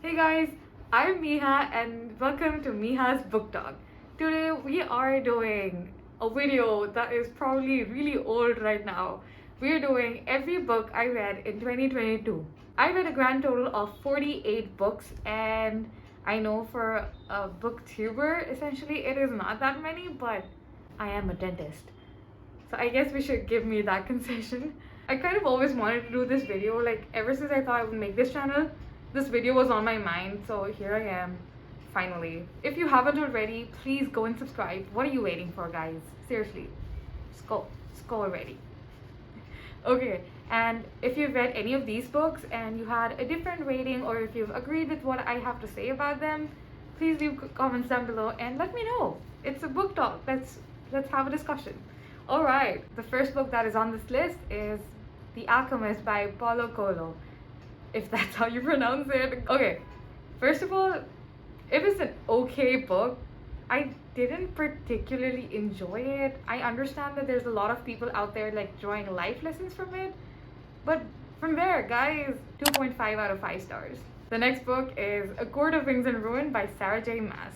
Hey guys, I'm Miha and welcome to Miha's Book Talk. Today we are doing a video that is probably really old right now. We're doing every book I read in 2022. I read a grand total of 48 books, and I know for a booktuber, essentially it is not that many, but I am a dentist. So I guess we should give me that concession. I kind of always wanted to do this video, like ever since I thought I would make this channel. This video was on my mind, so here I am, finally. If you haven't already, please go and subscribe. What are you waiting for, guys? Seriously, just go already. Okay, and if you've read any of these books and you had a different rating, or if you've agreed with what I have to say about them, please leave comments down below and let me know. It's a book talk. Let's have a discussion. All right, the first book that is on this list is The Alchemist by Paulo Coelho, if that's how you pronounce it. Okay, first of all, it was an okay book. I didn't particularly enjoy it. I understand that there's a lot of people out there like drawing life lessons from it, but from there, guys, 2.5 out of 5 stars. The next book is A Court of Wings and Ruin by Sarah J. Maas.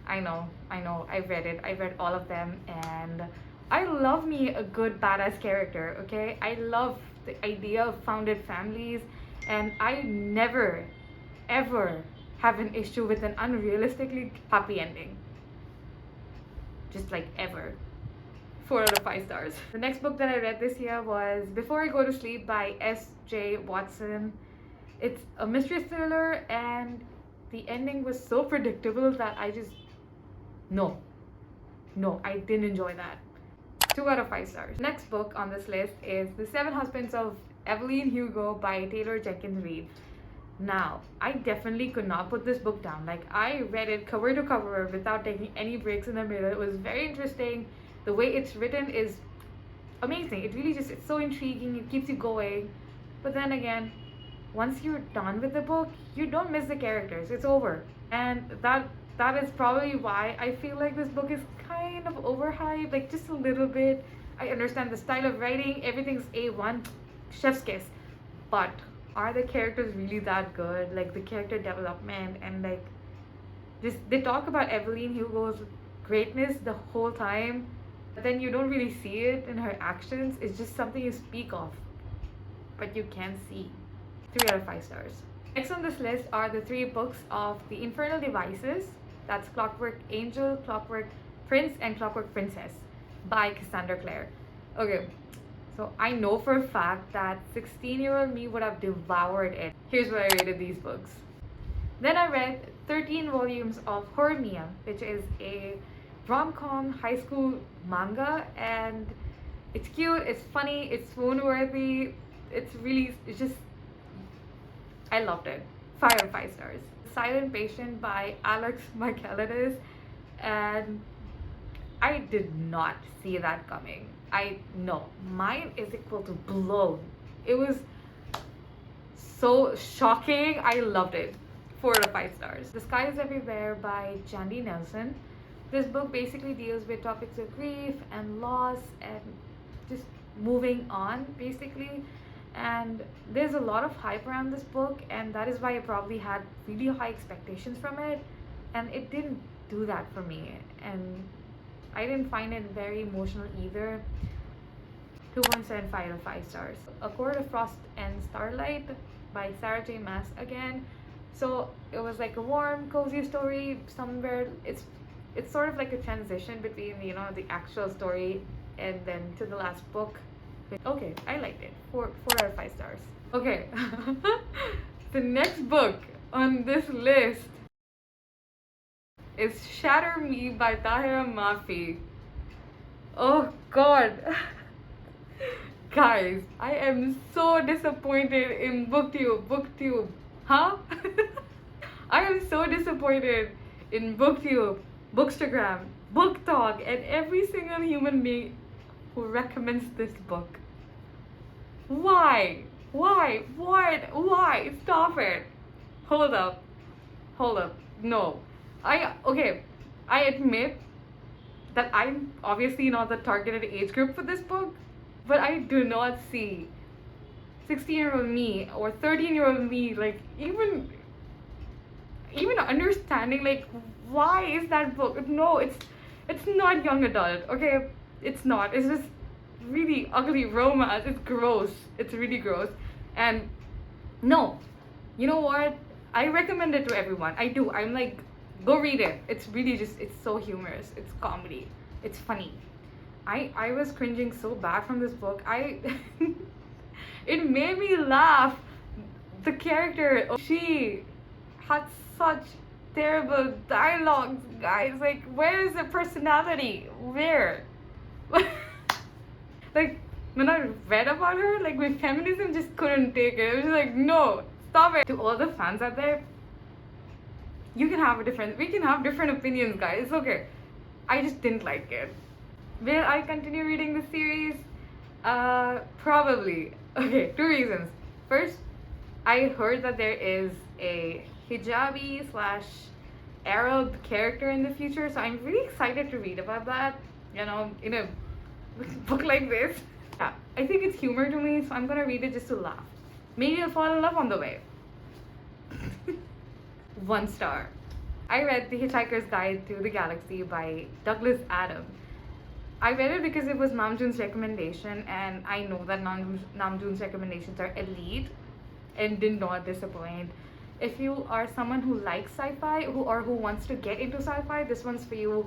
I know, I've read it. I've read all of them, and I love me a good badass character, okay? I love the idea of founded families, and I never, ever have an issue with an unrealistically happy ending. Just like ever. 4 out of 5 stars. The next book that I read this year was Before I Go to Sleep by S.J. Watson. It's a mystery thriller, and the ending was so predictable that I just... No, I didn't enjoy that. 2 out of 5 stars. Next book on this list is The Seven Husbands of Evelyn Hugo by Taylor Jenkins Reid. Now, I definitely could not put this book down. Like, I read it cover to cover without taking any breaks in the middle. It was very interesting. The way it's written is amazing. It really just, it's so intriguing. It keeps you going. But then again, once you're done with the book, you don't miss the characters. It's over. And that is probably why I feel like this book is kind of overhyped, like just a little bit. I understand the style of writing, everything's A1, chef's kiss. But are the characters really that good? Like the character development, and like just they talk about Evelyn Hugo's greatness the whole time, but then you don't really see it in her actions. It's just something you speak of, but you can't see. 3 out of 5 stars. Next on this list are the 3 books of the Infernal Devices. That's Clockwork Angel, Clockwork Prince, and Clockwork Princess by Cassandra Clare. Okay, so I know for a fact that 16-year-old me would have devoured it. Here's what I rated these books. Then I read 13 volumes of Horimiya, which is a rom-com high school manga, and it's cute, it's funny, it's swoon-worthy, it's just, I loved it. 5 out of 5 stars. Silent Patient by Alex Michaelides, and I did not see that coming. Mine is equal to blown. It was so shocking. I loved it. 4 out of 5 stars. The Sky is Everywhere by Jandy Nelson. This book basically deals with topics of grief and loss and just moving on, basically. And there's a lot of hype around this book, and that is why I probably had really high expectations from it, and it didn't do that for me, and I didn't find it very emotional either. 2.75 out of 5 stars. A Court of Frost and Starlight by Sarah J. Maas again. So it was like a warm, cozy story somewhere. It's sort of like a transition between, you know, the actual story and then to the last book. Okay, I liked it. 4 out of 5 stars. Okay, the next book on this list is Shatter Me by Tahira Mafi. Oh god. Guys, I am so disappointed in booktube. Huh? I am so disappointed in booktube, bookstagram, book talk, and every single human being who recommends this book. Why? Why? Stop it. Hold up. No. I admit that I'm obviously not the targeted age group for this book, but I do not see 16-year-old me or 13-year-old me like even understanding like why is that book. No, it's not young adult, okay? It's not. It's just really ugly romance. It's gross. It's really gross. And no, you know what? I recommend it to everyone. I do. I'm like, go read it. It's really just, it's so humorous. It's comedy. It's funny. I was cringing so bad from this book. It made me laugh. The character, she had such terrible dialogues, guys. Like, where is the personality? Where? Like, when I read about her, like, my feminism just couldn't take it. It was like, no, stop it. To all the fans out there, we can have different opinions, guys. It's okay. I just didn't like it. Will I continue reading the series? Probably. Okay, 2 reasons. First, I heard that there is a hijabi slash Arab character in the future, so I'm really excited to read about that, you know, in a book like this. Yeah, I think it's humor to me, so I'm gonna read it just to laugh. Maybe I'll fall in love on the way. 1 star. I read The Hitchhiker's Guide to the Galaxy by Douglas Adams. I read it because it was Namjoon's recommendation, and I know that Namjoon's recommendations are elite and did not disappoint. If you are someone who likes sci-fi who wants to get into sci-fi, this one's for you.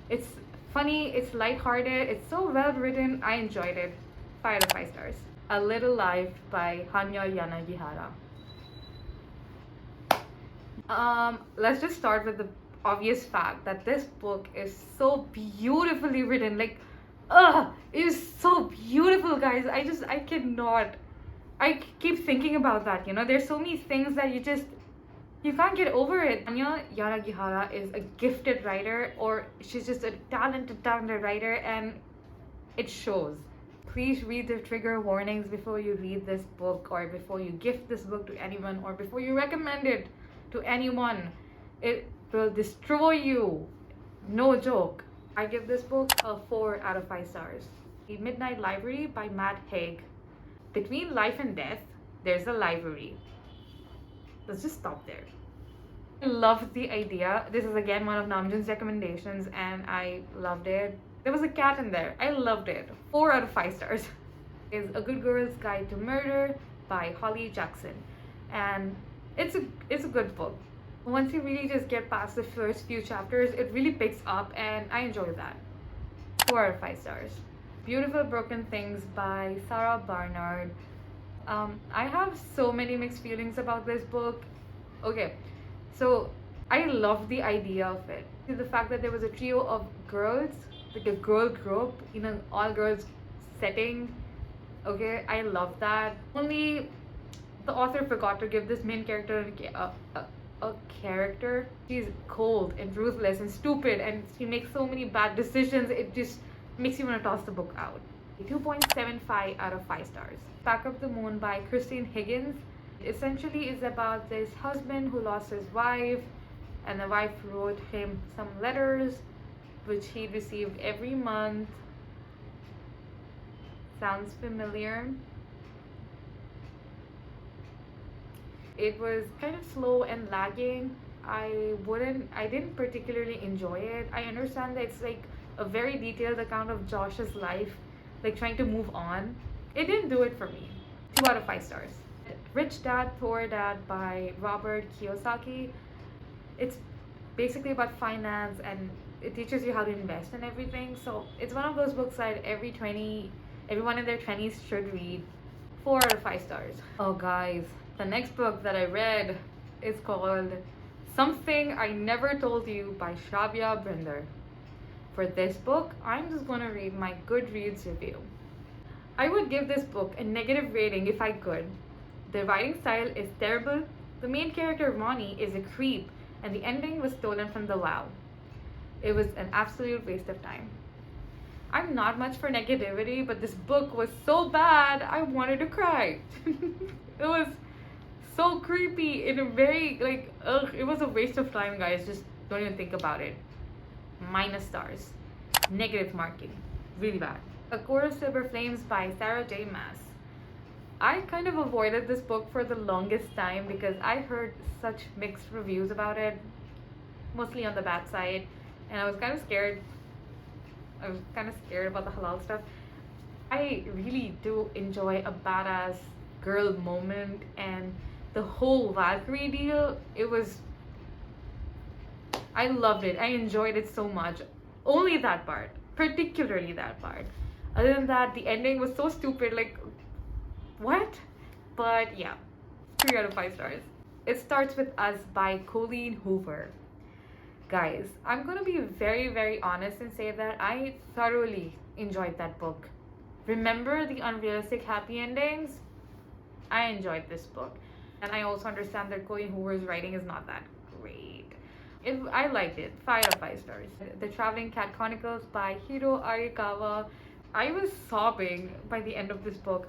It's funny, it's lighthearted, it's so well written. I enjoyed it. 5 out of 5 stars. A Little Life by Hanya Yanagihara. Let's just start with the obvious fact that this book is so beautifully written. Like, it is so beautiful, guys. I cannot. I keep thinking about that, you know. There's so many things that you can't get over it. Anya Yanagihara is a gifted writer, or she's just a talented writer, and it shows. Please read the trigger warnings before you read this book, or before you gift this book to anyone, or before you recommend it to anyone. It will destroy you. No joke. I give this book a 4 out of 5 stars. The Midnight Library by Matt Haig. Between life and death, there's a library. Let's just stop there. I loved the idea. This is again one of Namjoon's recommendations, and I loved it. There was a cat in there. I loved it. 4 out of 5 stars. Is A Good Girl's Guide to Murder by Holly Jackson, and it's a good book. Once you really just get past the first few chapters, it really picks up, and I enjoyed that. 4 out of 5 stars. Beautiful Broken Things by Sarah Barnard. I have so many mixed feelings about this book. Okay, so I love the idea of it. The fact that there was a trio of girls, like a girl group in an all-girls setting. Okay, I love that. Only the author forgot to give this main character a character. She's cold and ruthless and stupid, and she makes so many bad decisions. It just makes you want to toss the book out. 2.75 out of 5 stars. Back of the Moon by Christine Higgins. Essentially is about this husband who lost his wife, and the wife wrote him some letters which he received every month. Sounds familiar. It was kind of slow and lagging. I didn't particularly enjoy it. I understand that it's like a very detailed account of Josh's life, like trying to move on. It didn't do it for me. 2 out of 5 stars. Rich Dad, Poor Dad by Robert Kiyosaki. It's basically about finance, and it teaches you how to invest and everything. So it's one of those books that everyone in their 20s should read. 4 out of 5 stars. Oh guys, the next book that I read is called Something I Never Told You by Shravya Brinder. For this book, I'm just gonna read my Goodreads review. I would give this book a negative rating if I could. The writing style is terrible, the main character Ronnie is a creep, and the ending was stolen from the WoW. It was an absolute waste of time. I'm not much for negativity, but this book was so bad, I wanted to cry. It was so creepy in a very, like, it was a waste of time, guys. Just don't even think about it. -. stars. Negative marking. Really bad. A Core of Silver Flames by Sarah J. Maas. I kind of avoided this book for the longest time because I heard such mixed reviews about it, mostly on the bad side, and I was kind of scared. I was kind of scared about the halal stuff. I really do enjoy a badass girl moment, and the whole Valkyrie deal, I loved it. I enjoyed it so much. Only that part, particularly that part. Other than that, the ending was so stupid, like, what? But yeah, 3 out of 5 stars. It Starts With Us by Colleen Hoover. Guys, I'm gonna be very, very honest and say that I thoroughly enjoyed that book. Remember the unrealistic happy endings? I enjoyed this book. And I also understand that Colleen Hoover's writing is not that great. I liked it. 5 out of 5 stars. The Traveling Cat Chronicles by Hiro Arikawa. I was sobbing by the end of this book.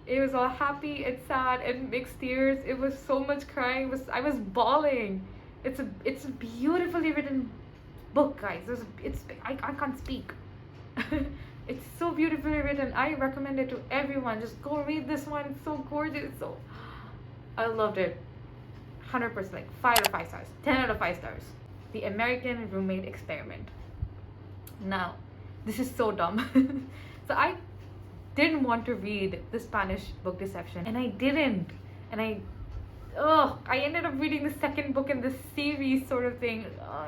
It was all happy and sad and mixed tears. It was so much crying. I was bawling. It's a beautifully written book, guys. I can't speak. It's so beautifully written. I recommend it to everyone. Just go read this one. It's so gorgeous. I loved it. 100%, like 5 out of 5 stars. 10 out of 5 stars. The American Roommate Experiment. Now, this is so dumb. So I didn't want to read the Spanish book Deception, and I didn't. And I ended up reading the second book in this series sort of thing.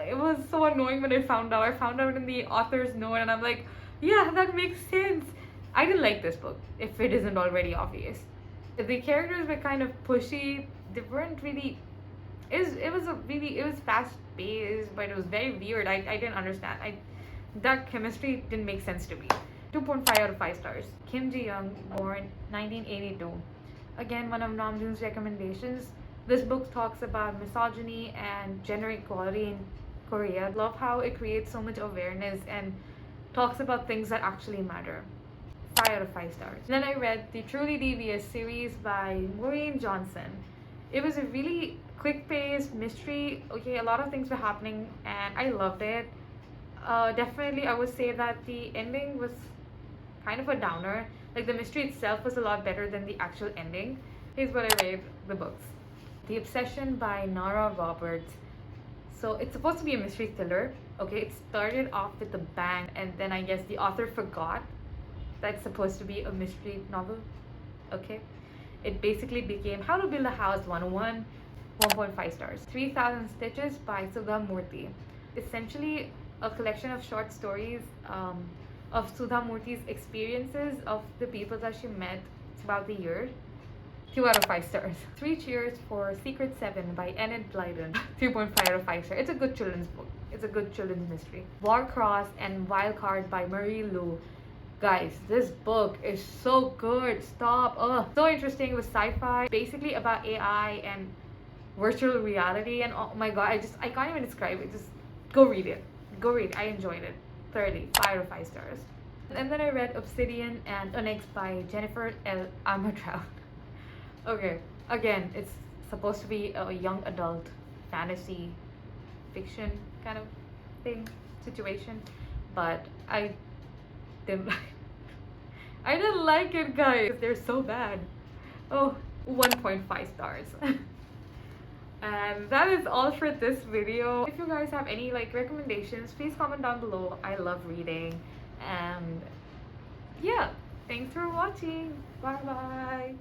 It was so annoying when I found out. I found out in the author's note, and I'm like, yeah, that makes sense. I didn't like this book, if it isn't already obvious. The characters were kind of pushy. They weren't really... It was fast paced, but it was very weird. I didn't understand. That chemistry didn't make sense to me. 2.5 out of 5 stars. Kim Jiyoung, born 1982. Again, one of Namjoon's recommendations. This book talks about misogyny and gender equality in Korea. I love how it creates so much awareness and talks about things that actually matter. 5 out of 5 stars. Then I read the Truly Devious series by Maureen Johnson. It was a really quick-paced mystery. Okay, a lot of things were happening and I loved it. Definitely I would say that the ending was kind of a downer. Like, the mystery itself was a lot better than the actual ending. Here's what I read the books. The Obsession by Nara Roberts. So it's supposed to be a mystery thriller. Okay, it started off with a bang, and then I guess the author forgot that it's supposed to be a mystery novel. Okay, it basically became How to Build a House 101. 1.5 stars. 3000 Stitches by Sudha Murthy. Essentially a collection of short stories of Sudha Murthy's experiences of the people that she met throughout the year. 2 out of 5 stars. 3 Cheers for Secret 7 by Enid Blyton. 3.5 out of 5 stars. It's a good children's book. It's a good children's mystery. Warcross and Wildcard by Marie Lu. Guys, this book is so good. Stop. So interesting. It was sci-fi, basically about AI and virtual reality, and oh my god, I can't even describe it. Just go read it. Go read it. I enjoyed it thoroughly. 5 out of 5 stars. And then I read Obsidian and Onyx by Jennifer L. Amatrout. Okay, again, it's supposed to be a young adult fantasy fiction kind of thing, situation, but I didn't like it, guys. They're so bad. 1.5 stars. And that is all for this video. If you guys have any recommendations, please comment down below. I love reading, and yeah, thanks for watching. Bye bye.